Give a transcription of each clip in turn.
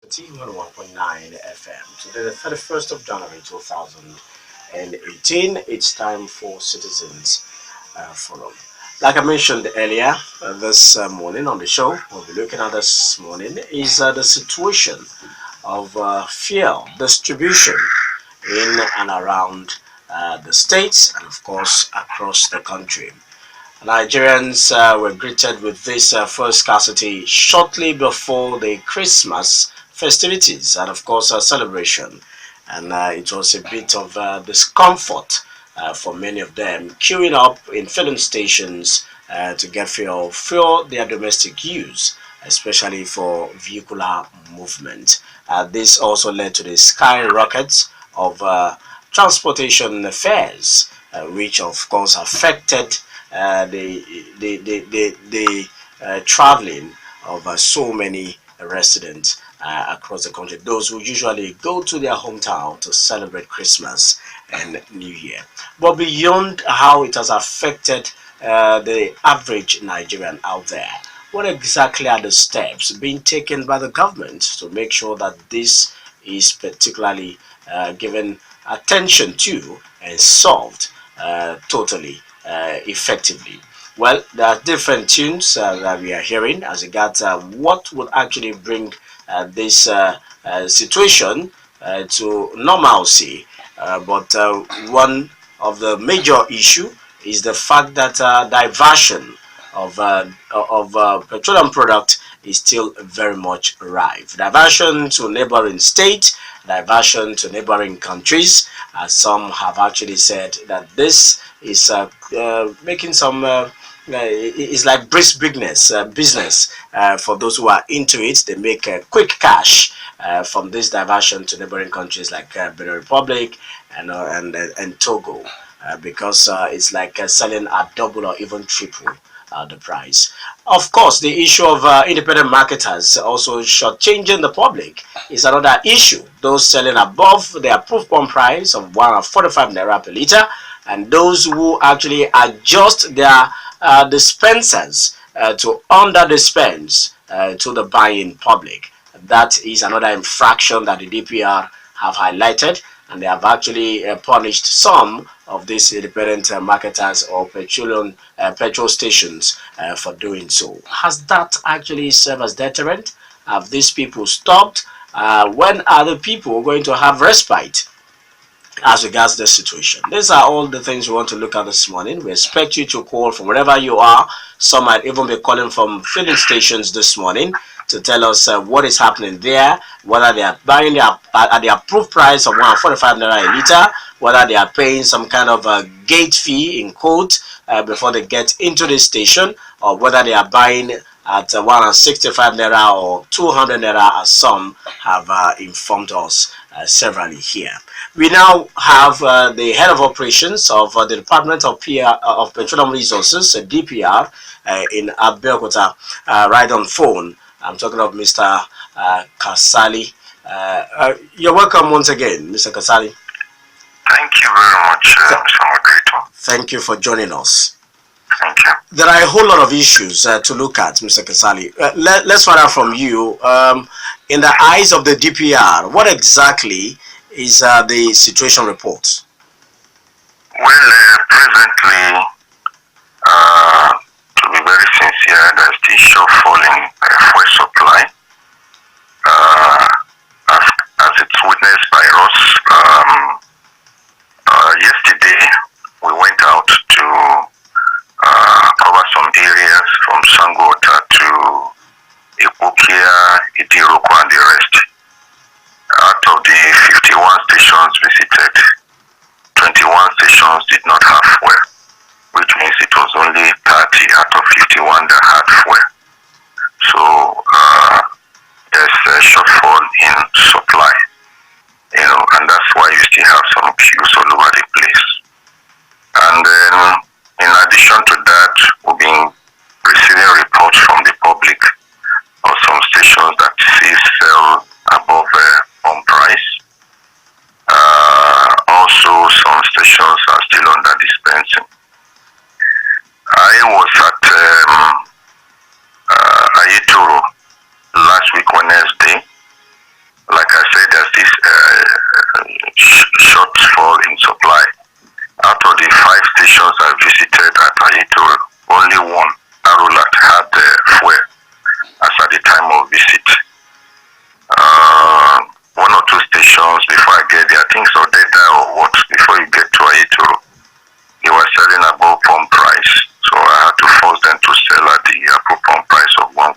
101.9 FM. Today, the 31st of January 2018, it's time for Citizens Forum. Like I mentioned earlier, this morning on the show, we'll be looking at this morning is the situation of fuel distribution in and around the states and, of course, across the country. Nigerians were greeted with this first scarcity shortly before the Christmas festivities and, of course, a celebration. And it was a bit of discomfort for many of them, queuing up in filling stations to get fuel for their domestic use, especially for vehicular movement. This also led to the skyrocket of transportation fares, which, of course, affected the traveling of so many residents across the country, those who usually go to their hometown to celebrate Christmas and New Year. But beyond how it has affected the average Nigerian out there, what exactly are the steps being taken by the government to make sure that this is particularly given attention to and solved totally effectively? Well, there are different tunes that we are hearing as regards what would actually bring this situation to normalcy. But one of the major issue is the fact that diversion of petroleum product is still very much rife. Diversion to neighboring states, diversion to neighboring countries. Some have actually said that this is making some it's like brisk business for those who are into it. They make quick cash from this diversion to neighboring countries like Benin Republic and Togo, because it's like selling at double or even triple the price. Of course, the issue of independent marketers also shortchanging the public is another issue. Those selling above the approved pump price of 145 naira per liter, and those who actually adjust their dispensers to under dispense to the buying public. That is another infraction that the DPR have highlighted, and they have actually punished some of these independent marketers or petrol stations for doing so. Has that actually served as deterrent? Have these people stopped? When are the people going to have respite as regards the situation? These are all the things we want to look at this morning. We expect you to call from wherever you are. Some might even be calling from filling stations this morning to tell us what is happening there, whether they are buying at the approved price of 145 naira a liter, whether they are paying some kind of a gate fee in quote before they get into the station, or whether they are buying at 165 naira or 200 naira, as some have informed us severally here. We now have the head of operations of the Department of Petroleum Resources, DPR, in Abeokuta, right on phone. I'm talking of Mr. Kasali. You're welcome once again, Mr. Kasali. Thank you very much, Mr. Moderator. Thank you for joining us. Thank you. There are a whole lot of issues to look at, Mr. Kasali. Let's find out from you. In the eyes of the DPR, what exactly is the situation report? Well, presently, to be very sincere, there's still shortfall in fuel supply, as it's witnessed by us. Yesterday, we went out to cover some areas from Sangota to Ipokia, Idiroko, and the rest. Out of the 51 stations visited, 21 stations did not have fuel, which means it was only 30 out of 51 that had fuel. So there's a shortfall in supply, and that's why you still have some queues all over the place. And then, in addition to that, we've been receiving reports from the public of some stations that still sell above pump price. Also, some stations are still under dispensing. I was at Ayetoro last week Wednesday, in supply. Out of the 5 stations I visited at Ayetoro, only one, Arulat, had fuel as at the time of visit. One or two stations before I get there, I think so data or what, before you get to Ayetoro, they were selling above pump price. So I had to force them to sell at the above pump price of 145.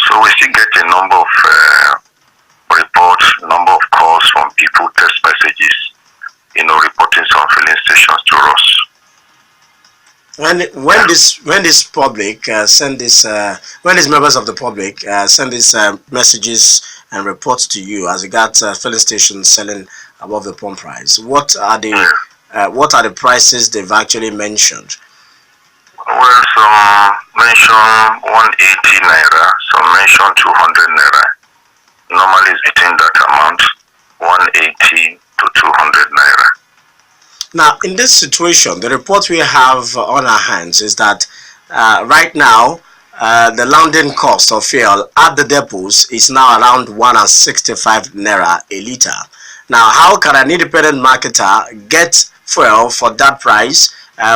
So we still get a number of reports, number of calls from people, text messages, reporting some filling stations to us. When this public send this when these members of the public send these messages and reports to you as regards filling stations selling above the pump price, what are the prices they've actually mentioned? Well, some mention 180 naira, some mention 200 naira. Normally it's between that amount, 180 to 200 naira. Now, in this situation, the report we have on our hands is that right now, the landing cost of fuel at the depots is now around 165 naira a litre. Now, how can an independent marketer get fuel for that price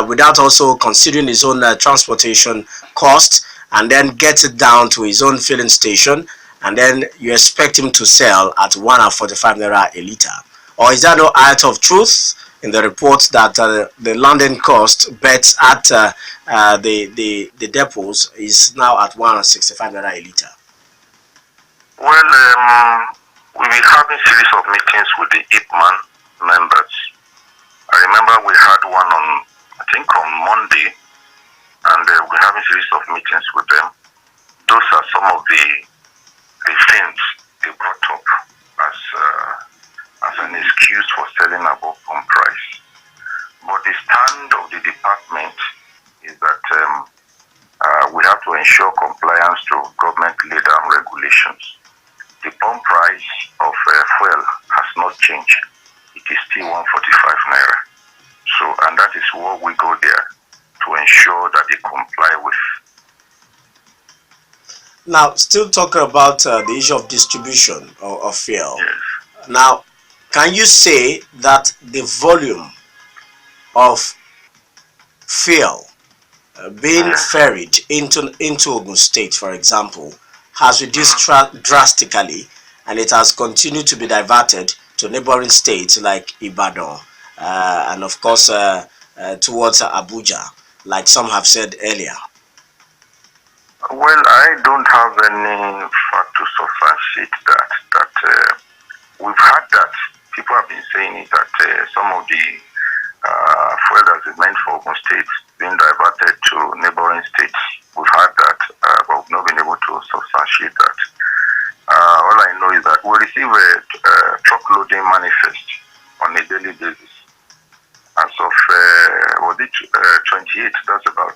without also considering his own transportation cost and then get it down to his own filling station, and then you expect him to sell at 145 naira a litre? Or is there no height of truth in the report that the landing cost bets at the depots is now at 165 naira a litre? Well, we've been having series of meetings with the IPMAN members. I remember we had one on Monday, and we're having series of meetings with them. Those are some of the things they brought up as an excuse for selling above pump price. But the stand of the department is that we have to ensure compliance to government laid down regulations. The pump price of fuel has not changed. It is still 145 naira. So, and that is what we go there to ensure that they comply with. Now, still talking about the issue of distribution of fuel. Yes. Now, can you say that the volume of fuel being ferried into Ogun State, for example, has reduced drastically, and it has continued to be diverted to neighboring states like Ibadan and of course towards Abuja, like some have said earlier? Well, I don't have any fact to substantiate that we've had that. People have been saying it, that some of the fuel that is meant for Ogun State being diverted to neighboring states. We've had that, but we've not been able to substantiate that. All I know is that we receive a truck loading manifest on a daily basis. As of 28, that's about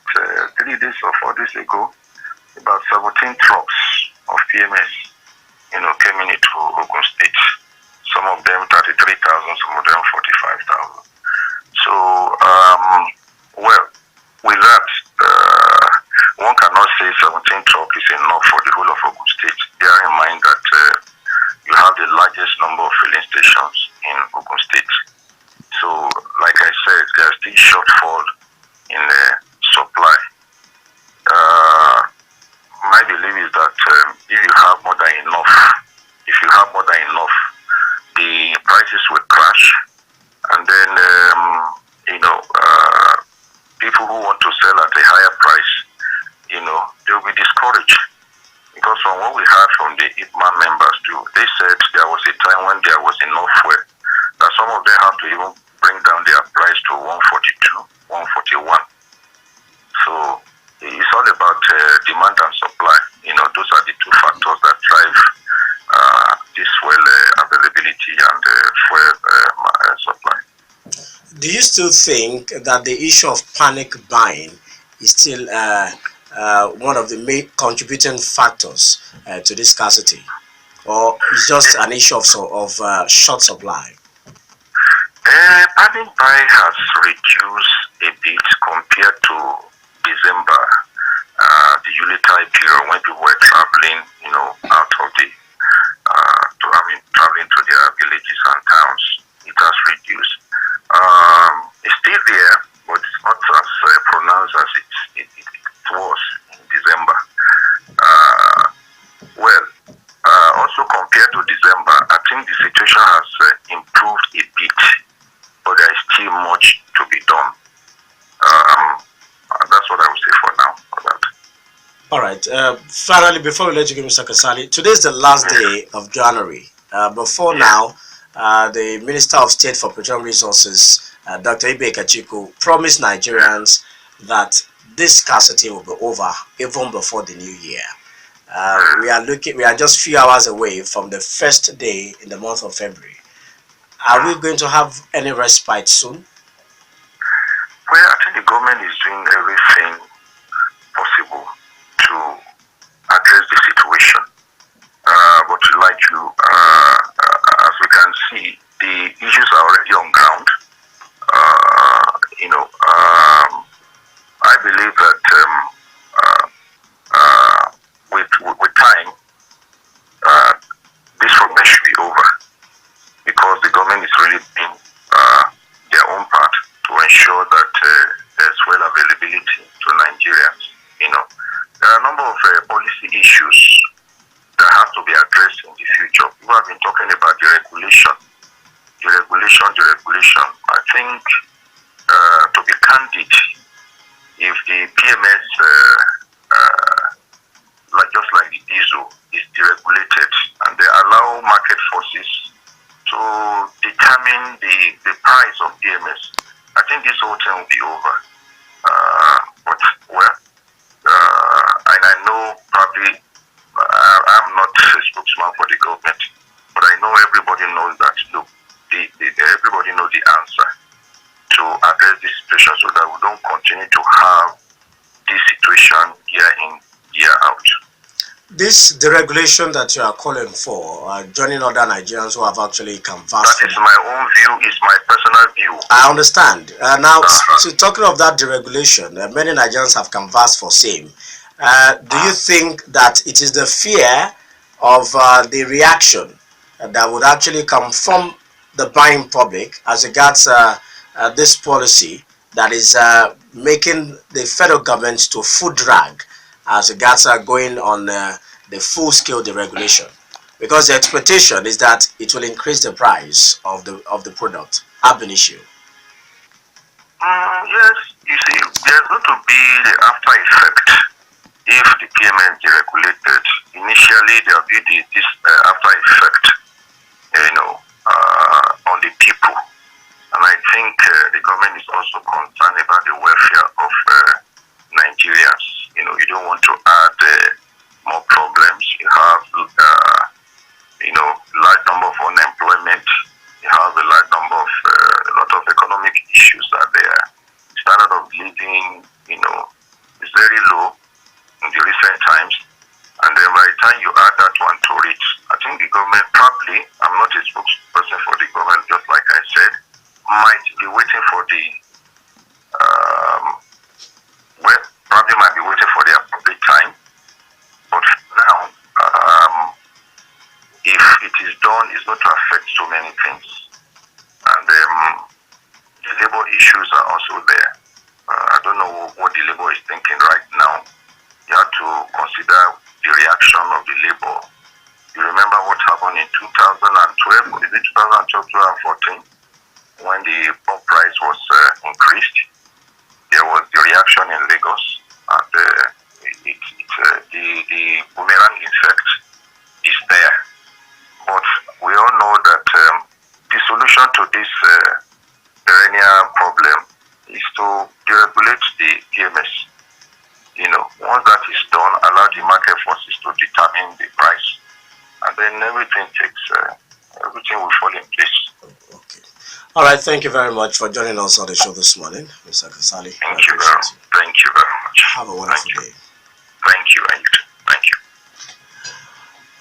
3 days or 4 days ago, about 17 trucks of PMS, came into Ogun State. Some of them 33,000, some of them 45,000. So, well, with that, one cannot say 17 trucks is enough for the whole of Ogun State. Bear in mind that you have the largest number of filling stations in Ogun State. So, like I said, there's still shortfall in the supply. My belief is that if you have more than enough, the prices will crash, and then people who want to sell at a higher price, they'll be discouraged. Because from what we heard from the IPMAN members too, they said there was a time when there was enough fuel that some of them have to even bring down their price to 142, 141. So it's all about demand and supply. Those are the two factors that drive this fuel availability and fuel supply. Do you still think that the issue of panic buying is still one of the main contributing factors to this scarcity, or it's just an issue of short supply? Panic buying has reduced a bit compared to December, the July period when people were traveling, out of the, traveling to their villages and towns. It has reduced. also compared to December, I think the situation has improved a bit, but there is still much to be done. That's what I would say for now. For that. All right. Finally, before we let you go, Mr. Kasali, today is the last day of January. Before now, the Minister of State for Petroleum Resources, Dr. Ibe Kachiku, promised Nigerians that this scarcity will be over even before the new year. We are just few hours away from the first day in the month of February. Are we going to have any respite soon? Well, I think the government is doing everything possible to address the situation. But like as we can see, the issues are already on ground. I believe that with time, this problem should be over because the government is really doing their own part to ensure that there's fuel availability to Nigerians. There are a number of policy issues that have to be addressed in the future. People have been talking about the regulation. I think, to be candid, if the PMS, just like the diesel, is deregulated and they allow market forces to determine the price of PMS, I think this whole thing will be over. And I know probably I'm not a spokesman for the government, but I know everybody knows that. Look, everybody knows the answer to address this situation so that we don't continue to have this situation year in, year out. This deregulation that you are calling for, joining other Nigerians who have actually canvassed. That is my own view, is my personal view. I understand. Now, so talking of that deregulation, many Nigerians have canvassed for same. Do you think that it is the fear of the reaction that would actually come from the buying public as regards this policy that is making the federal government to foot drag as regards going on the full-scale deregulation? Because the expectation is that it will increase the price of the product ab initio. Yes, you see, there's going to be the after effect if the PMS deregulated. Initially, there will be this after effect, on the people. And I think the government is also concerned about the welfare of Nigerians. You don't want to add more problems. You have, large number of unemployment. You have a large number of a lot of economic issues are there. Standard of living, is very low in the recent times. And then by the time you add that one to it, I think the government probably, I'm not a spokesperson for the government, just like I said, might be waiting for probably might be waiting for the appropriate time. But now, if it is done, it's going to affect so many things. And the labor issues are also there. I don't know what the labor is thinking right now. You have to consider the reaction of the labor. You remember what happened in 2012, is it 2012, 2014, when the pump price was increased? There was the reaction in Lagos, and the boomerang effect is there. But we all know that the solution to this perennial problem is to deregulate the PMS. Once that is done, allow the market forces to determine the price, and then everything will fall in place. Okay. All right. Thank you very much for joining us on the show this morning, Mr. Kasali. Thank you very much. Have a wonderful day. Thank you, and you too. Thank you.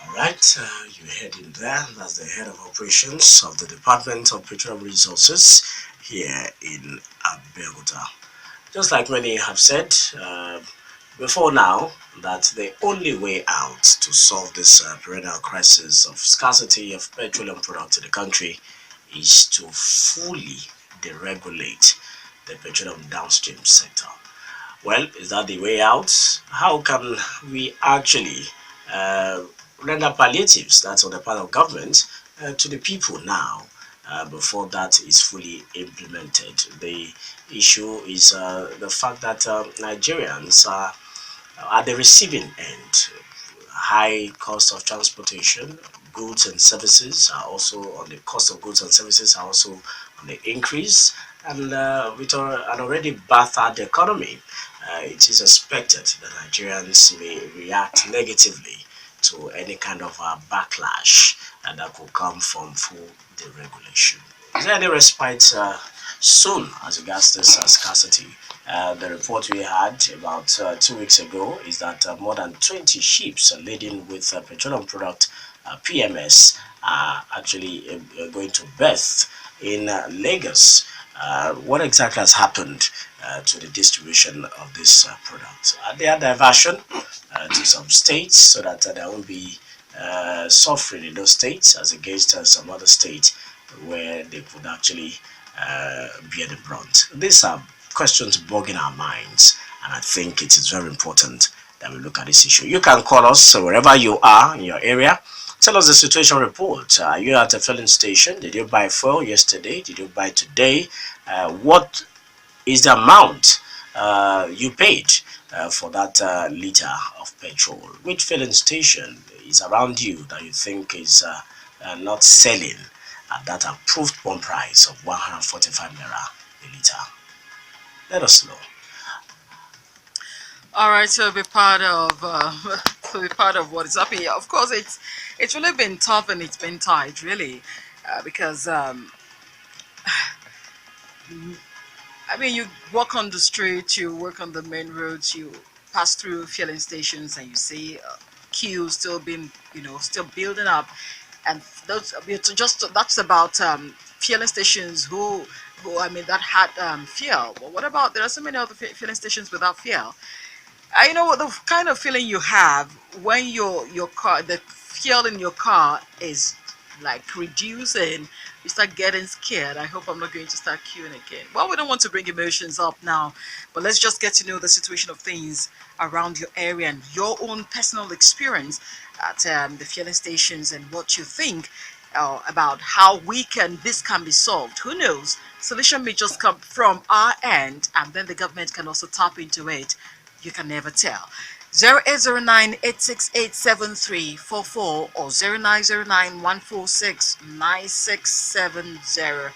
All right. You heard him there. That's the head of operations of the Department of Petroleum Resources here in Abeokuta. Just like many have said before now, that the only way out to solve this perennial crisis of scarcity of petroleum products in the country is to fully deregulate the petroleum downstream sector. Well, is that the way out? How can we actually render palliatives, that's on the part of government, to the people now. Before that is fully implemented, the issue is the fact that Nigerians are at the receiving end. High cost of transportation, goods and services are also on the cost of goods and services are also on the increase, and with an already battered economy, it is expected that Nigerians may react negatively to any kind of backlash that could come from full deregulation. Is there any respite soon as regards this scarcity? The report we had about 2 weeks ago is that more than 20 ships laden with petroleum product PMS are actually going to berth in Lagos. What exactly has happened to the distribution of this product? Are there diversion to some states so that there won't be suffering in those states as against some other states where they could actually bear the brunt? These are questions bugging our minds, and I think it is very important that we look at this issue. You can call us wherever you are in your area. Tell us the situation report. Are you at a filling station? Did you buy fuel yesterday? Did you buy today? What is the amount you paid for that liter of petrol? Which filling station is around you that you think is not selling at that approved pump price of 145 naira a liter? Let us know. All right, so be part of to be part of what is happening. Of course, it's really been tough and it's been tight, really, because I mean, you walk on the street, you work on the main roads, you pass through filling stations, and you see queues still being, still building up, and those it's just that's about filling stations who I mean that had fuel. But what about there are so many other filling stations without fuel? I know what the kind of feeling you have when your car, the fuel in your car is like reducing. You start getting scared. I hope I'm not going to start queuing again. Well, we don't want to bring emotions up now, but let's just get to know the situation of things around your area and your own personal experience at the fueling stations and what you think about how this can be solved. Who knows? Solution may just come from our end, and then the government can also tap into it. You can never tell. 0809-868-7344 or 0909-146-9670.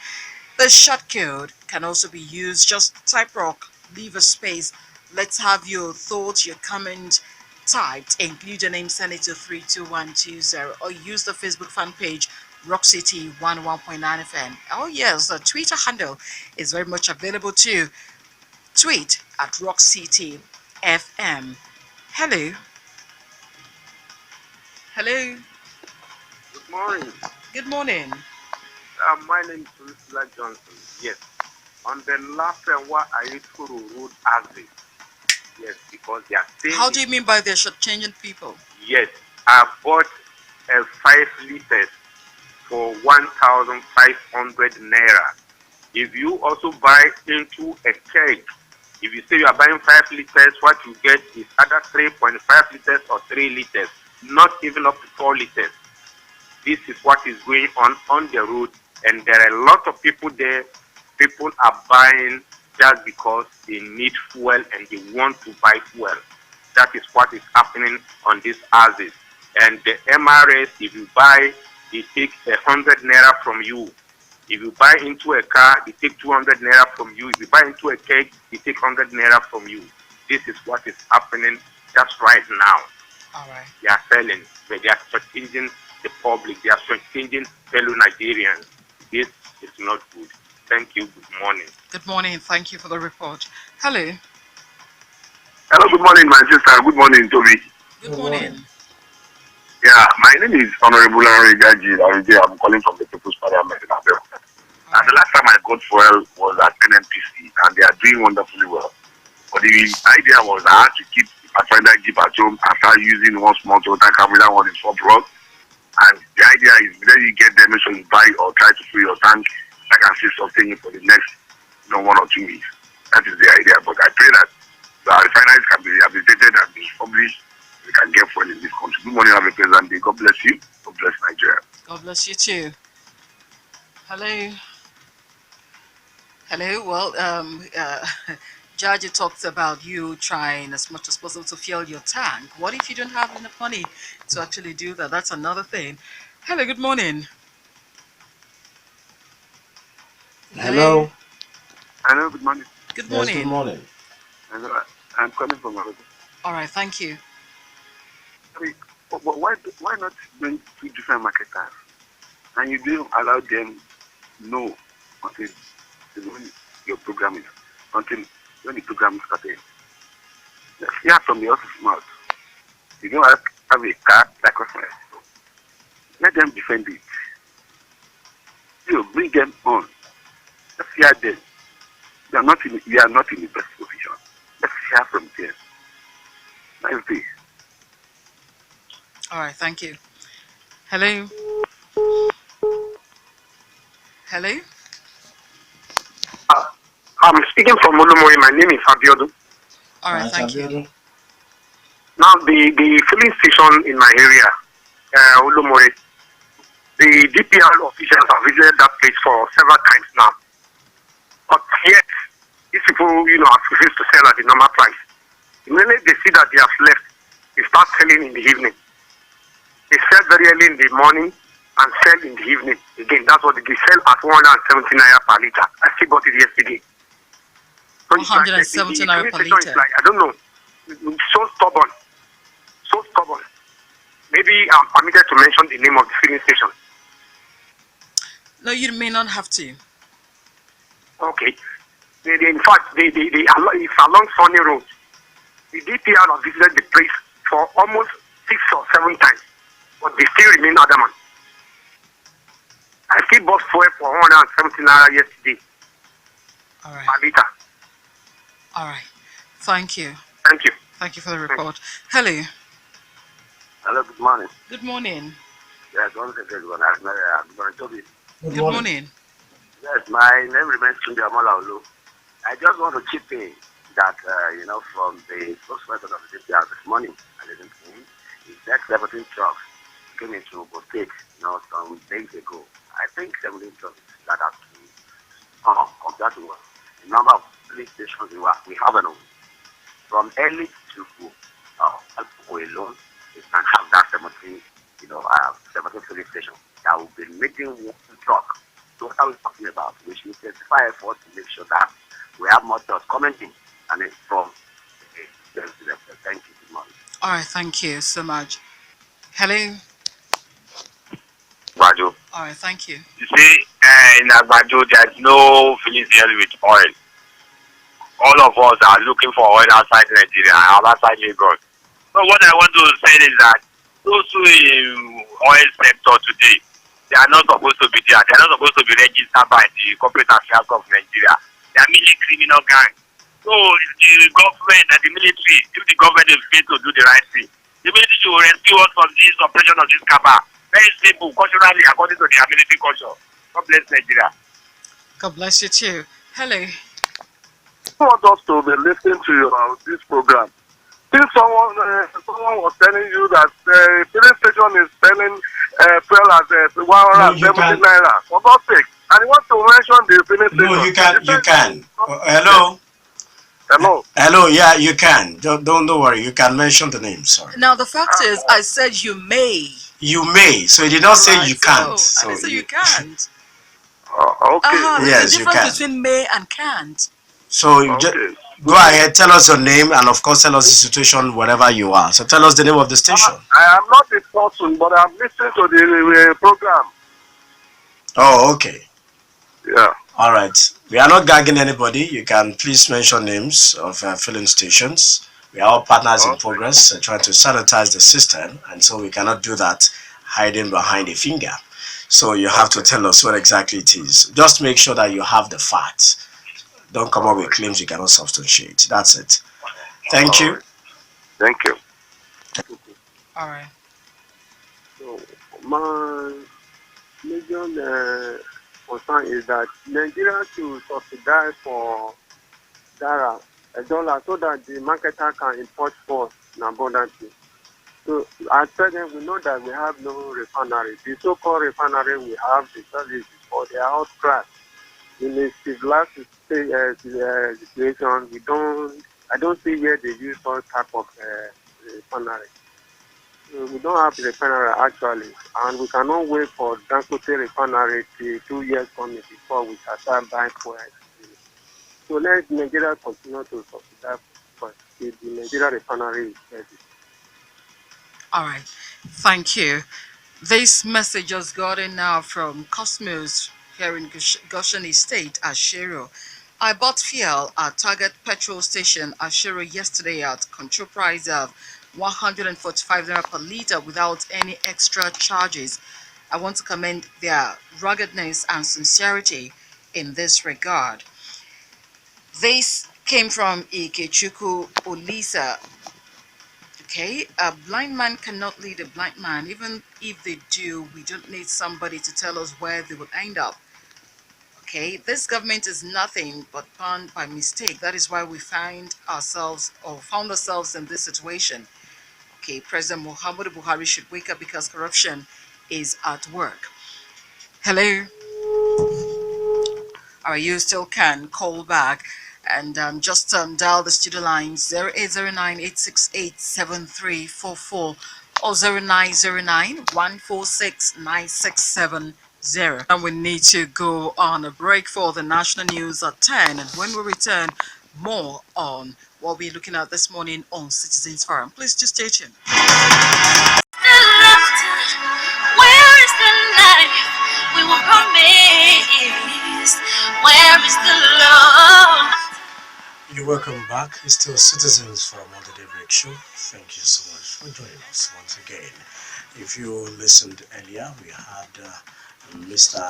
The short code can also be used. Just type rock, leave a space. Let's have your thoughts, your comments typed. Include your name, send it to 32120 or use the Facebook fan page Rock City 101.9 FM. Oh yes, the Twitter handle is very much available too. Tweet at Rock City FM. Hello. Hello. Good morning. Good morning. My name is Ursula Johnson. Yes. On the last what I used to road exit. Yes, because they are saying. How do you mean by they're shortchanging people? Yes. I bought a 5 liters for 1,500 naira. If you also buy into a keg, if you say you are buying 5 liters, what you get is either 3.5 liters or 3 liters, not even up to 4 liters. This is what is going on the road, and there are a lot of people there. People are buying just because they need fuel and they want to buy fuel. That is what is happening on these houses. And the MRS, if you buy, they take 100 naira from you. If you buy into a car, they take 200 naira from you. If you buy into a cake, they take 100 naira from you. This is what is happening just right now. All right. They are selling, but they are shortchanging the public. They are shortchanging fellow Nigerians. This is not good. Thank you. Good morning. Good morning. Thank you for the report. Hello. Hello, good morning, my sister. Good morning, Tobi. Good morning. Yeah, my name is Honorable Henry Gaji. I'm calling from the People's Parliament in Abeokuta. And the last time I got fuel was at NNPC, and they are doing wonderfully well. But the idea was I had to keep my finder jeep at home and start using one small Toyota Camry, one is 4 bros. And the idea is when you get there, make sure you buy or try to fill your tank. I can see something for the next 1 or 2 weeks. That is the idea. But I pray that the refineries can be rehabilitated and be established we can get fuel in this country. Good morning, have a pleasant day. God bless you. God bless Nigeria. God bless you too. Hello. Hello. Well, Jaji talked about you trying as much as possible to fill your tank. What if you don't have enough money to actually do that? That's another thing. Hello. Good morning. Hello. Hello. Hello, good morning. Good Yes, good morning. morning. Hello, I'm calling from Aruba. All right. Thank you. Why not bring two different marketers and you don't allow them know until when your program is until when the program is started. Let's hear from the office mouth. You don't have a car like us. Let them defend it. You bring them on. Let's hear them. We are not in the best position. Let's hear from them. Nice day. All right. Thank you. Hello. Hello. I'm speaking from Olomori. My name is Abiodun. All right. Right, Thank you. Abiodun. Now, the filling station in my area, Olomori, the DPR officials have visited that place for several times now. But yet, these people, have refused to sell at the normal price. Immediately they see that they have left, they start selling in the evening. They sell very early in the morning and sell in the evening. Again, that's what they sell at 170 naira per liter. I still bought it yesterday. So it's like 170 the naira filling per station liter. is like, I don't know, it's so stubborn. So stubborn. Maybe I'm permitted to mention the name of the filling station. No, you may not have to. Okay. In fact, it's along Sunny Road. The DPR have visited the place for almost 6 or 7 times, but they still remain adamant. I still bought fuel for 170 naira yesterday All right. per liter. All right. Thank you. Thank you. Thank you for the report. Hello. Hello, good morning. Good morning. Yes, once again, I'm going to Tobi. Good morning. Yes, my name remains Tunde Amolaolu. I just want to chip in that, from the spokesperson of the DPR this morning, I listened to him. His next 17 trucks came into Ogo State, some days ago. I think 17 trucks that have to compared to the number of police stations we have in from early to alone, we can have that 17, 17 police stations that will be making one truck. So what are we talking about? We should intensify efforts to make sure that we have more trucks coming in and it's from the thank you. Good morning. All right. Thank you so much. Hello. Bajo. All right. Thank you. You see, in Bajo, there's no filling station with oil. All of us are looking for oil outside Nigeria, outside Lagos. So what I want to say is that those who in oil sector today, they are not supposed to be there. They are not supposed to be registered by the corporate affairs of Nigeria. They are merely criminal gangs. So the government and the military, if the government is failed to do the right thing, the military should rescue us from this operation of this cabal. Very simple, culturally, according to their military culture. God bless Nigeria. God bless you too. Hello. I want us to be listening to this program. Since someone was telling you that the filling station is selling fuel at 170 naira, for God's sake, and you want to mention the filling station. No, you can. Hello. Hello. Hello. Yeah, you can. Don't worry. You can mention the name. Sorry. Now the fact is, I said you may. You may. So you did not say you can't. So I didn't say you can't. Okay. There's Yes, a you difference can. between may and can't. So you just go ahead. Tell us your name and of course tell us the situation wherever you are. So tell us the name of the station. I am not a person, but I'm listening to the program. Oh, okay. Yeah. All right. We are not gagging anybody. You can please mention names of filling stations. We are all partners in progress, trying to sanitize the system, and so we cannot do that hiding behind a finger. So you have to tell us what exactly it is. Just make sure that you have the facts. Don't come up with claims you cannot substantiate. That's it. Thank you. Thank you. All right. So my major concern is that Nigeria should subsidize for $1 so that the marketer can import force in abundance. So I tell them we know that we have no refinery. The so-called refinery we have, the services for their outcry. In a civilized situation, I don't see where they use all type of refinery. We don't have refinery actually, and we cannot wait for Dangote refinery till 2 years coming before we can start buying fuel. So let Nigeria continue to subsidize for the Nigeria refinery is ready. All right. Thank you. This message just got in now from Cosmos here in Goshen Estate, Ashero. I bought fuel at Target petrol station Ashero yesterday at control price of 145 naira per liter without any extra charges. I want to commend their ruggedness and sincerity in this regard. This came from Ikechuku Olisa. Okay, a blind man cannot lead a blind man. Even if they do, we don't need somebody to tell us where they will end up. Okay, this government is nothing but born by mistake. That is why we found ourselves in this situation. Okay, President Muhammadu Buhari should wake up because corruption is at work. Hello. Or you still can call back and just dial the studio line 0809-868-7344 or 0909-146-9670. And we need to go on a break for the national news at 10. And when we return, more on what we're looking at this morning on Citizens Forum. Please just stay tuned. Where is the life we were promised? Where is the love? You're welcome back. It's still Citizens from the Daybreak Show. Thank you so much for joining us once again. If you listened earlier, we had Mr.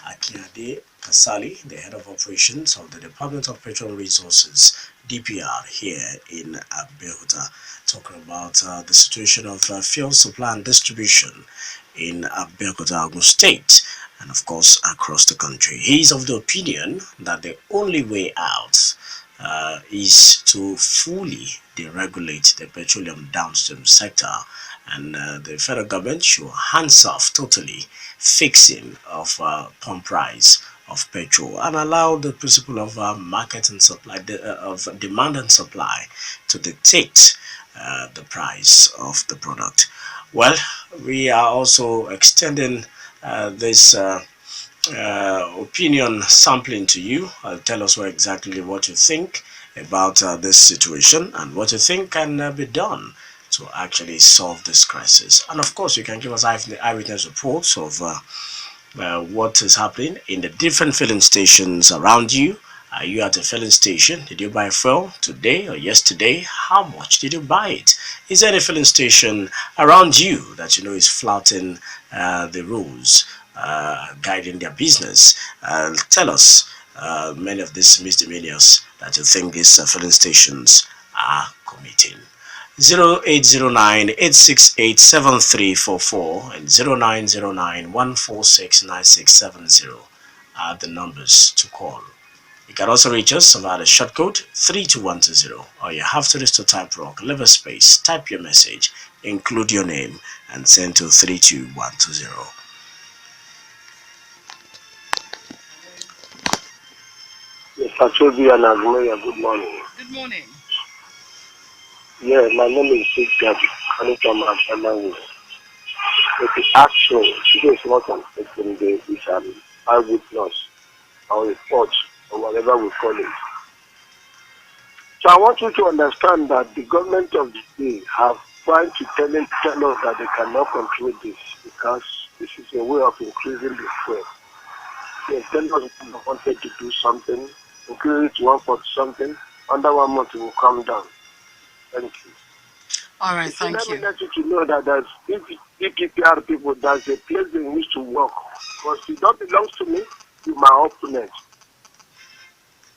Akinade Kasali, the head of operations of the Department of Petroleum Resources, DPR, here in Abeokuta, talking about the situation of fuel supply and distribution in Abeokuta, Ogun State, and of course across the country. He is of the opinion that the only way out is to fully deregulate the petroleum downstream sector, and the federal government should hands off totally fixing of pump price of petrol and allow the principle of market and supply, of demand and supply, to dictate the price of the product. Well, we are also extending this opinion sampling to you. Tell us exactly what you think about this situation and what you think can be done to actually solve this crisis. And of course, you can give us eyewitness reports of what is happening in the different filling stations around you. Are you at a filling station? Did you buy fuel today or yesterday? How much did you buy it? Is there any filling station around you that you know is flouting the rules, guiding their business? Tell us many of these misdemeanors that you think these filling stations are committing. 0809-868-7344 and 0909-146-9670 are the numbers to call. You can also reach us via the short code 32120. All you have to do is to type rock, leave a space, type your message, include your name, and send to 32120. Mr. Tobi and Aghemerio, good morning. Good morning. Yeah, my name is Big coming from Akinade. If you ask me, today is not an exception day, it's an eyewitness or report or whatever we call it. So I want you to understand that the government of the day have tried to tell us that they cannot control this because this is a way of increasing the fuel. They tell us they wanted to do something, increase it to 140 something, under 1 month it will come down. Thank you. All right, thank you. Let me let you know that there's EPPR people, there's a place they wish to work. Because it don't belong to me, to my opponent.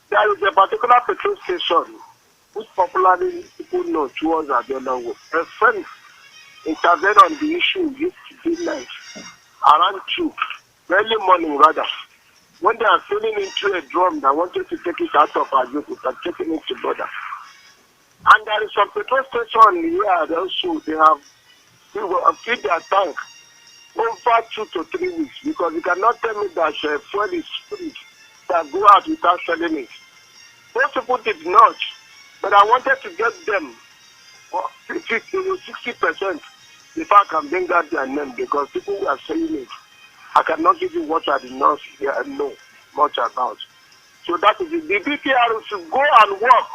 There is a particular petrol station which popularly people know towards Aghemerio. A friend intervened on the issue yesterday night, around 2, early morning rather. When they are filling into a drum, they wanted to take it out of Aghemerio and taking it to border. And there is some petrol station here also, they have We will feed their tank over 2 to 3 weeks, because you cannot tell me that fuel is free that go out without selling it. Most people did not, but I wanted to get them 50 to 60% before I can bring out their name, because people were saying it. I cannot give you what I did not know much about. So that is it. The BPR should go and work.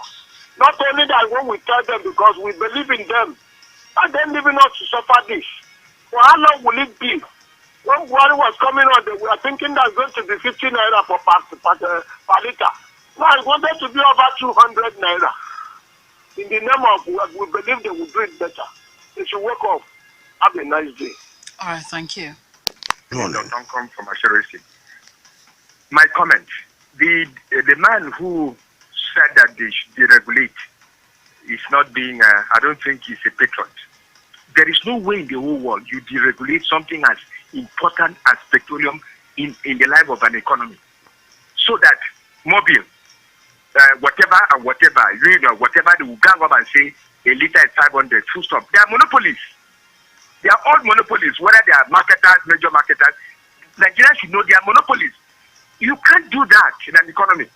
Not only that, when we tell them, because we believe in them, and then leaving us to suffer this. For how long will it be? When Buhari was coming on, we were thinking that's going to be 50 naira per liter. Now it's wanted to be over 200 naira. In the name of what we believe they will do it better. They should wake up. Have a nice day. All right, thank you. Don't come from Asherisi. My comment: the man who said that they should deregulate is not being. I don't think he's a patriot. There is no way in the whole world you deregulate something as important as petroleum in the life of an economy, so that mobile, whatever and whatever, whatever they will gang up and say a liter is 500. Full stop. They are monopolies. They are all monopolies, whether they are marketers, major marketers. Nigerians should know they are monopolies. You can't do that in an economy.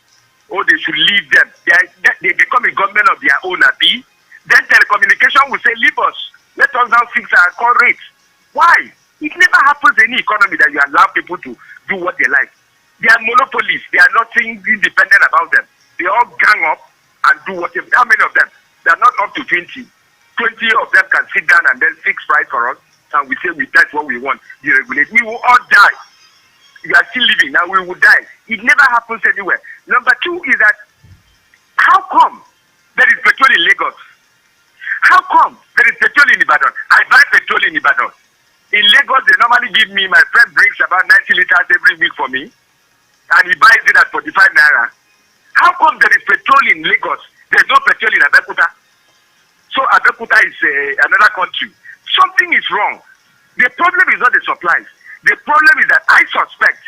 Oh, they should leave them. They become a government of their own, Abi. Then telecommunication will say, leave us. Let us now fix our call rates. Why? It never happens in any economy that you allow people to do what they like. They are monopolies. They are nothing independent about them. They all gang up and do whatever. How many of them? They are not up to 20. 20 of them can sit down and then fix price for us, and we say that's what we want. Deregulate. We will all die. You are still living now. We will die. It never happens anywhere. Number two is that how come there is petrol in Lagos? How come there is petrol in Ibadan? I buy petrol in Ibadan. In Lagos, they normally give me, my friend brings about 90 liters every week for me, and he buys it at 45 naira. How come there is petrol in Lagos? There's no petrol in Abeokuta. So Abeokuta is another country. Something is wrong. The problem is not the supplies. The problem is that I suspect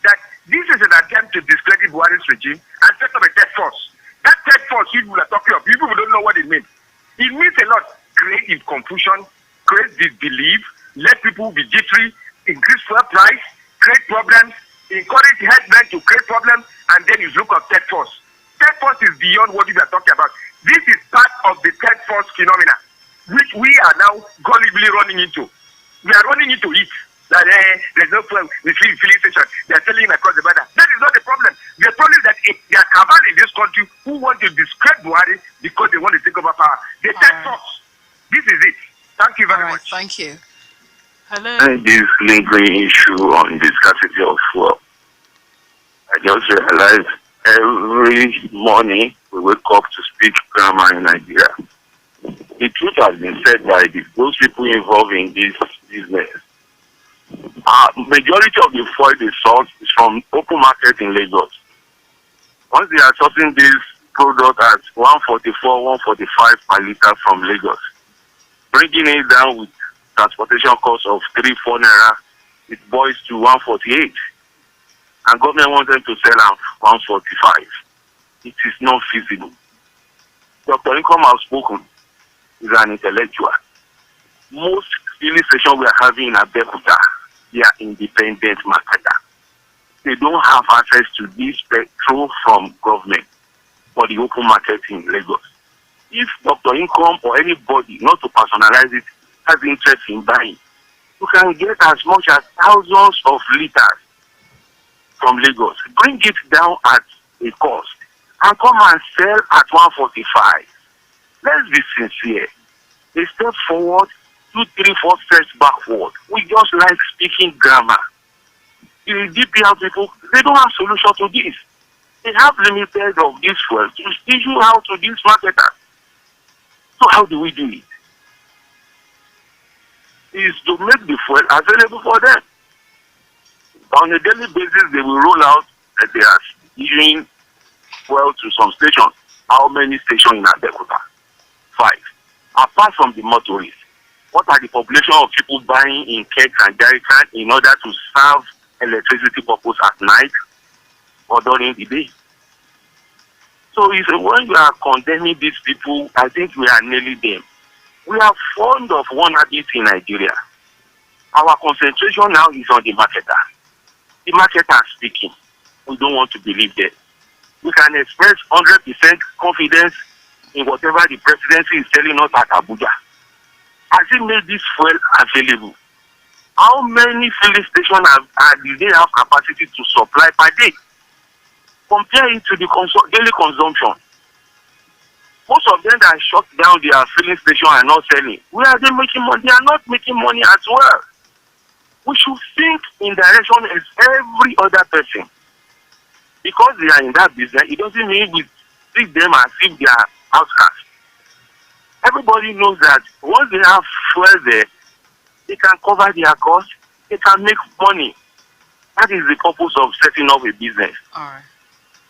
that this is an attempt to discredit Buhari's regime and set up a third force. That third force people are talking of, people don't know what it means. It means a lot. Create confusion, create disbelief, let people be jittery, increase fuel price, create problems, encourage headmen to create problems, and then you look at third force. Third force is beyond what we are talking about. This is part of the third force phenomena, which we are now gullibly running into. We are running into it. That there's no fuel, the filling station, they are selling across the border. That is not the problem. The problem is that there are cabal in this country who want to discredit Buhari because they want to take over power. The third force. This is it. Thank you very much. Thank you. Hello. And this lingering issue on the scarcity of fuel. I just realized every morning we wake up to speak grammar in Nigeria. The truth has been said by those people involved in this business. Majority of the fuel they source is from open market in Lagos. Once they are sourcing this product at 144, 145 per liter from Lagos, bringing it down with transportation cost of 3-4 naira, it boils to 148. And government wants them to sell at 145. It is not feasible. Dr. Income has spoken. He's an intellectual. Most filling stations we are having in Abeokuta, they are independent marketer. They don't have access to this petrol from government for the open market in Lagos. If Dr. Income or anybody, not to personalize it, has interest in buying, you can get as much as thousands of liters from Lagos. Bring it down at a cost and come and sell at 145. Let's be sincere. A step forward, 2, 3, 4 steps backward. We just like speaking grammar. The DPR people, they don't have solution to this. They have limited of this fuel to issue out to these marketers. So how do we do it? Is to make the fuel available for them. On a daily basis, they will roll out that they are issuing fuel to some stations. How many stations in Abeokuta? 5. Apart from the motorists, what are the population of people buying in kegs and jerrycans in order to serve electricity purpose at night or during the day? So when you are condemning these people, I think we are nailing them. We are fond of one habit in Nigeria. Our concentration now is on the marketer. The marketer is speaking. We don't want to believe that. We can express 100% confidence in whatever the presidency is telling us at Abuja. Has it made this fuel available? How many filling stations do they have capacity to supply per day? Compare it to the daily consumption. Most of them that shut down their filling station are not selling. Where are they making money? They are not making money as well. We should think in direction as every other person. Because they are in that business, it doesn't mean we treat them as if they are outcasts. Everybody knows that once they have fuel there, they can cover their costs, they can make money. That is the purpose of setting up a business. All right.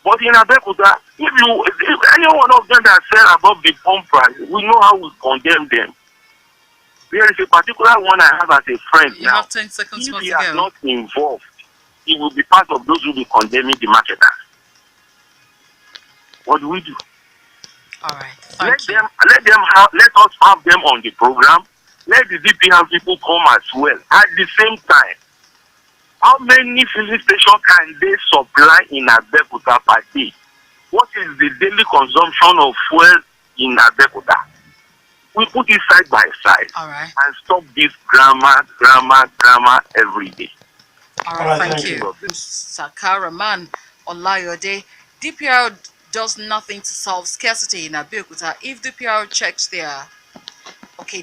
But in Abeokuta, if any one of them that sell above the pump price, we know how we condemn them. There is a particular one I have as a friend You now. have 10 seconds If more he to is go. not involved, he will be part of those who will be condemning the marketers. What do we do? All right. Thank you. Let us have them on the program. Let the DPR people come as well. At the same time, how many filling stations can they supply in Abeokuta per day? What is the daily consumption of fuel in Abeokuta? We put it side by side. All right. And stop this grammar every day. All All right. right, Thank thank you. you. Sakaraman Olayode. DPR does nothing to solve scarcity in Abeokuta. If DPR checks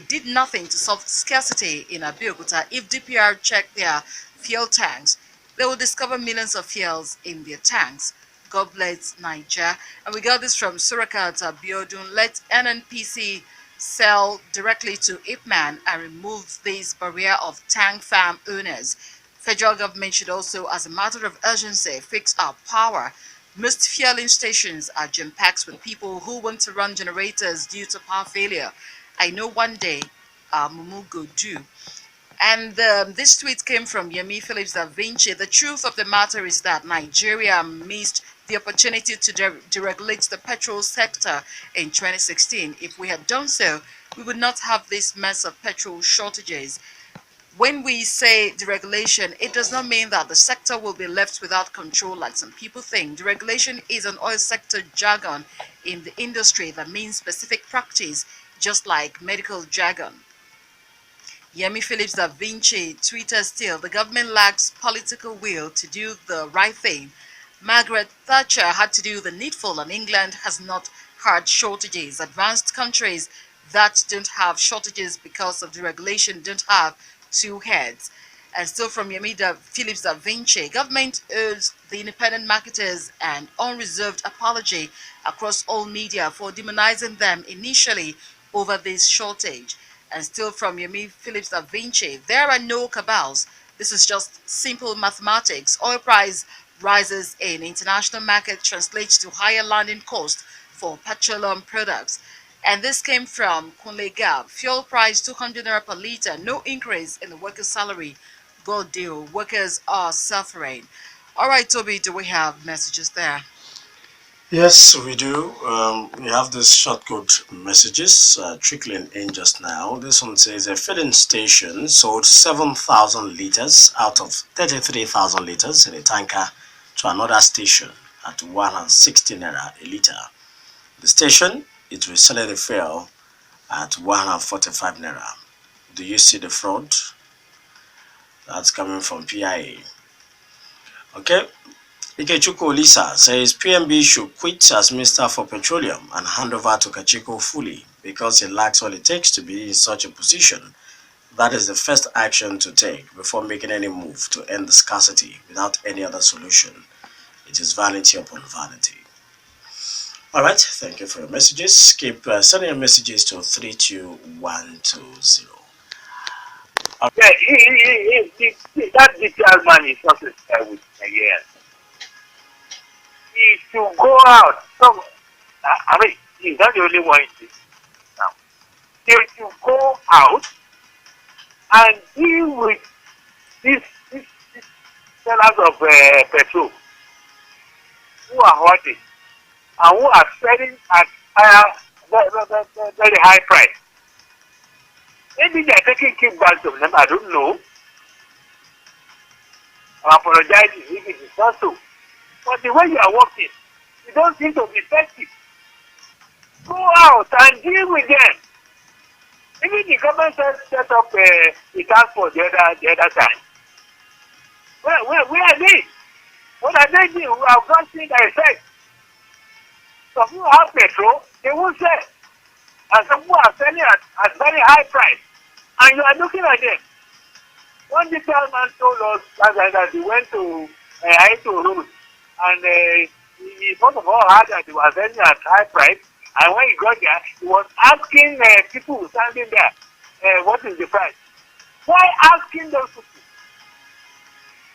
did nothing to solve scarcity in Abeokuta. If DPR checked their fuel tanks, they will discover millions of fuels in their tanks. God bless Nigeria. And we got this from Surakat Abiodun. Let NNPC sell directly to Ipman and remove this barrier of tank farm owners. Federal government should also, as a matter of urgency, fix our power. Most fueling stations are jam-packed with people who want to run generators due to power failure. I know one day Mumu go do. And this tweet came from Yemi Phillips Da Vinci. The truth of the matter is that Nigeria missed the opportunity to deregulate the petrol sector in 2016. If we had done so, we would not have this mess of petrol shortages. When we say deregulation, it does not mean that the sector will be left without control like some people think. Deregulation is an oil sector jargon in the industry that means specific practice, just like medical jargon. Yemi Phillips Da Vinci, Twitter still, the government lacks political will to do the right thing. Margaret Thatcher had to do the needful and England has not had shortages. Advanced countries that don't have shortages because of deregulation don't have two heads. And still from Yemi Phillips Da Vinci, government owes the independent marketers an unreserved apology across all media for demonizing them initially over this shortage. And still from Yemi Phillips Da Vinci, there are no cabals. This is just simple mathematics. Oil price rises in international market translates to higher landing cost for petroleum products. And this came from Kunle Gab. Fuel price 200 naira per liter, no increase in the workers' salary. God deal, workers are suffering. All right, Toby, do we have messages there? Yes, we do. We have these short code messages trickling in just now. This one says a filling station sold 7,000 liters out of 33,000 liters in a tanker to another station at 160 naira a liter. The station is reselling the fuel at 145 naira. Do you see the fraud? That's coming from PIA. Okay. Ikechukwu Lisa says PMB should quit as Minister for Petroleum and hand over to Kachiko fully because he lacks what it takes to be in such a position. That is the first action to take before making any move to end the scarcity without any other solution. It is vanity upon vanity. All right, thank you for your messages. Keep sending your messages to 32120. Yeah, that detailed man is not a with Nigeria. He should go out. So, I mean, he's not the only one in this now. He should go out and deal with this sellers of petrol who are hurting and who are selling at higher, very high price. Maybe they are taking kickbacks from them. I don't know. I apologize if it is not so. But the way you are working, you don't seem to be effective. Go out and deal with them. Even the government set up the task force the other time. Where are they? What are they doing? We have not seen the effect. Some who have petrol, they won't sell. And some who are selling at very high price. And you are looking at them. One detailed man told us that he went to Aito Road. And he first of all heard that they were selling at high price. And when he got there, he was asking people standing there, what is the price? Why asking those people?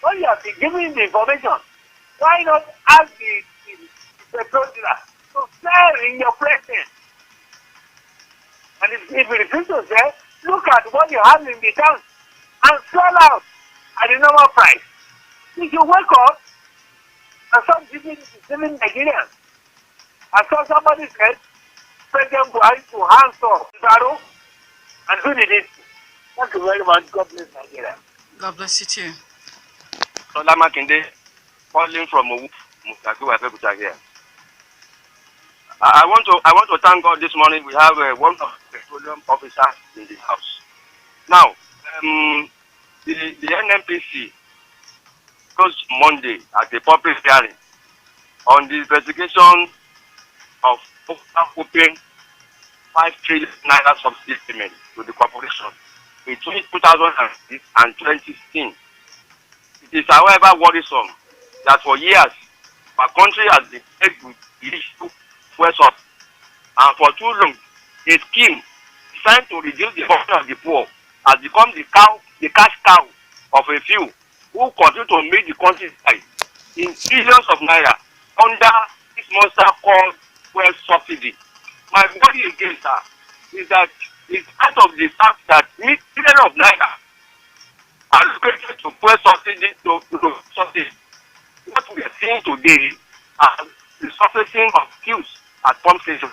When you have been giving the information, why not ask the petrol dealer to sell in your presence? And if you refuse to sell, look at what you have in the town and sell out at the normal price. If you wake up and start deceiving Nigerians, I saw somebody said, President Buhari to hands off Zaro, and who did it? Thank you very much. God bless Nigeria. God bless you too. Solama Kinde, calling from Mutagua Abeokuta here. I want to thank God this morning. We have one of the petroleum officers in the house. Now, the NNPC goes Monday at the public hearing on the investigation of opening 5 trillion naira subsidy payment to the corporation between 2006 and 2016. It is, however, worrisome that for years our country has been plagued with the issue of up, and for too long, a scheme designed to reduce the burden of the poor has become the cash cow of a few who continue to make the country die in billions of naira under this monster called fuel subsidy. My body again, sir, is that it's out of the fact that millions of naira allocated to fuel subsidy to subsidy. What we are seeing today are the surfacing of queues at pump stations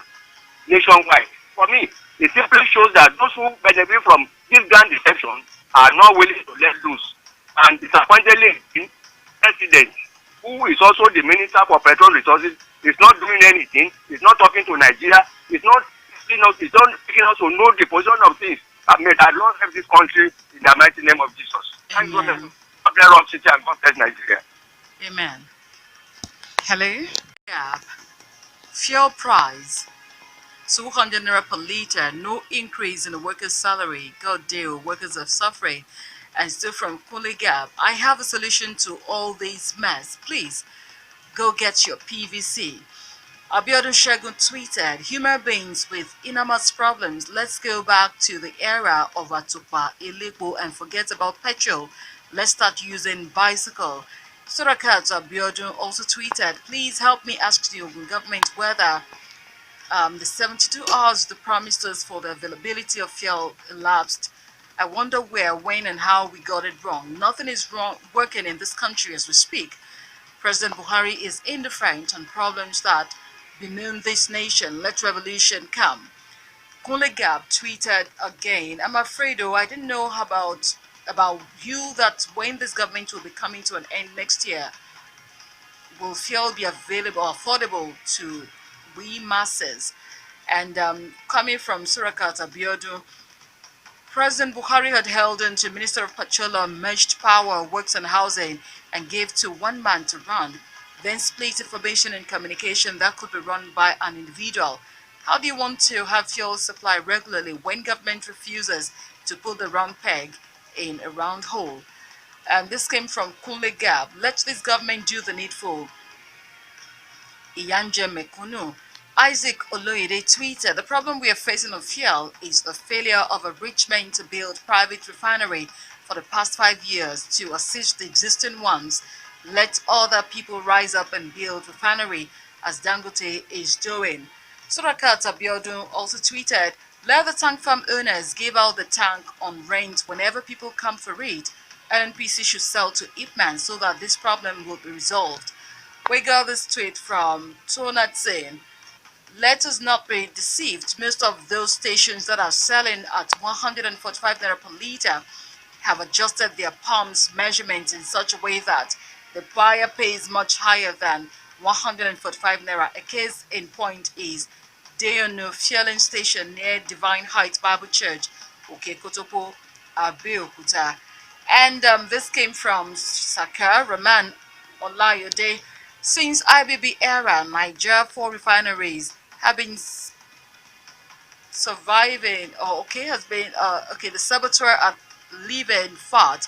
nationwide. For me, it simply shows that those who benefit from this grand deception are not willing to let loose. And disappointingly, the president, who is also the minister for petrol resources, is not doing anything. He's not talking to Nigeria. He's not taking us to know the position of things. I mean, I Lord help this country in the mighty name of Jesus. Thank you. God bless City and God bless Nigeria. Amen. Hello. Yeah. Fuel price. 200 naira per liter. No increase in the workers' salary. God deal. Workers are suffering. And still from Kule Gap. I have a solution to all this mess. Please go get your PVC. Abiodun Shegun tweeted, human beings with enormous problems, let's go back to the era of Atupa, Ilipo, and forget about petrol. Let's start using bicycle. Surakat Abiodun also tweeted, please help me ask the Ogun government whether the 72 hours they promised us for the availability of fuel elapsed. I wonder where, when, and how we got it wrong. Nothing is wrong working in this country as we speak. President Buhari is indifferent on problems that bemoan this nation. Let revolution come. Kunle Gap tweeted again, I'm afraid, I didn't know about you that when this government will be coming to an end next year, will fuel be available, affordable to we masses. And coming from Surakat Abiodun, President Buhari had held into Minister of Petroleum, merged power, works and housing, and gave to one man to run, then split information and communication that could be run by an individual. How do you want to have fuel supply regularly when government refuses to put the round peg in a round hole? And this came from Kunle Gab. Let this government do the needful. Iyanje Mekunu. Isaac Oloyede tweeted, the problem we are facing on fuel is the failure of a rich man to build private refinery for the past 5 years to assist the existing ones. Let other people rise up and build refinery as Dangote is doing. Surakat Abiodun also tweeted, let the tank farm owners give out the tank on rent whenever people come for it. NNPC should sell to Ipman so that this problem will be resolved. We got this tweet from Tonatsin. let us not be deceived. Most of those stations that are selling at 145 naira per liter have adjusted their pumps measurements in such a way that the buyer pays much higher than 145 naira. A case in point is Deonu Fueling Station near Divine Heights Bible Church, Okekotopo, Abeokuta. And this came from Saka Raman Olayode. Since IBB era, Niger 4 refineries have been surviving, or okay, has been, okay, the saboteur at leaving fought.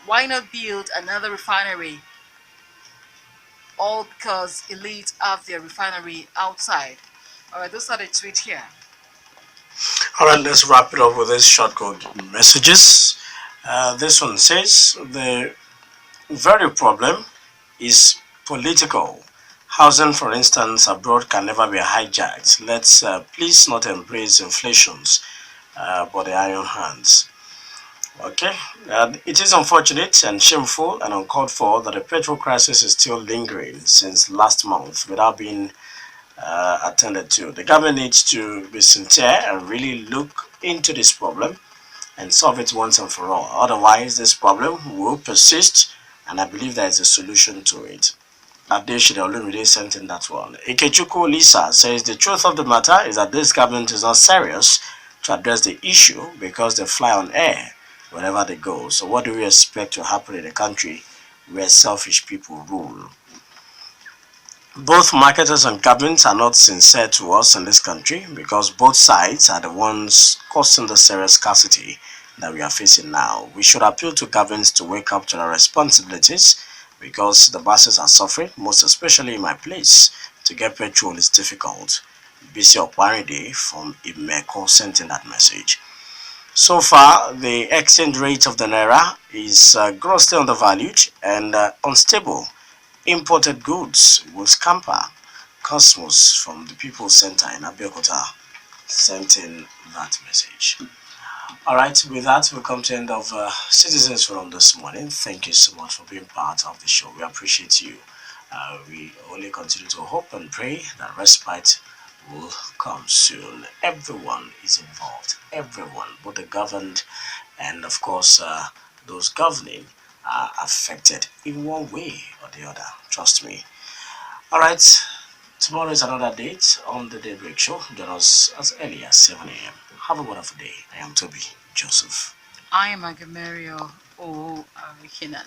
Why not build another refinery? All because elites have their refinery outside. All right, those are the tweets here. All right, let's wrap it up with this short code messages. This one says the very problem is political. Housing, for instance, abroad can never be hijacked. Let's please not embrace inflations, but the iron hands. Okay, it is unfortunate and shameful and uncalled for that the petrol crisis is still lingering since last month without being attended to. The government needs to be sincere and really look into this problem and solve it once and for all. Otherwise, this problem will persist, and I believe there is a solution to it. Adeshide Olumide sent in that one. Ikechukwu Lisa says the truth of the matter is that this government is not serious to address the issue because they fly on air wherever they go. So what do we expect to happen in a country where selfish people rule? Both marketers and governments are not sincere to us in this country because both sides are the ones causing the serious scarcity that we are facing now. We should appeal to governments to wake up to their responsibilities because the masses are suffering, most especially in my place. To get petrol is difficult. BC Okwaride from Imeko sent in that message. So far, the exchange rate of the Naira is grossly undervalued and unstable. Imported goods will scamper. Cosmos from the People's Center in Abeokuta sent in that message. All right, with that, we come to the end of Citizens Forum this morning. Thank you so much for being part of the show. We appreciate you. We only continue to hope and pray that respite will come soon. Everyone is involved. Everyone, both the governed and, of course, those governing are affected in one way or the other. Trust me. All right. Tomorrow is another date on the Daybreak Show. Join us as early as 7 a.m. Have a wonderful day. I am Tobi Joseph. I am Aghemerio. Oh, Oaikhenan.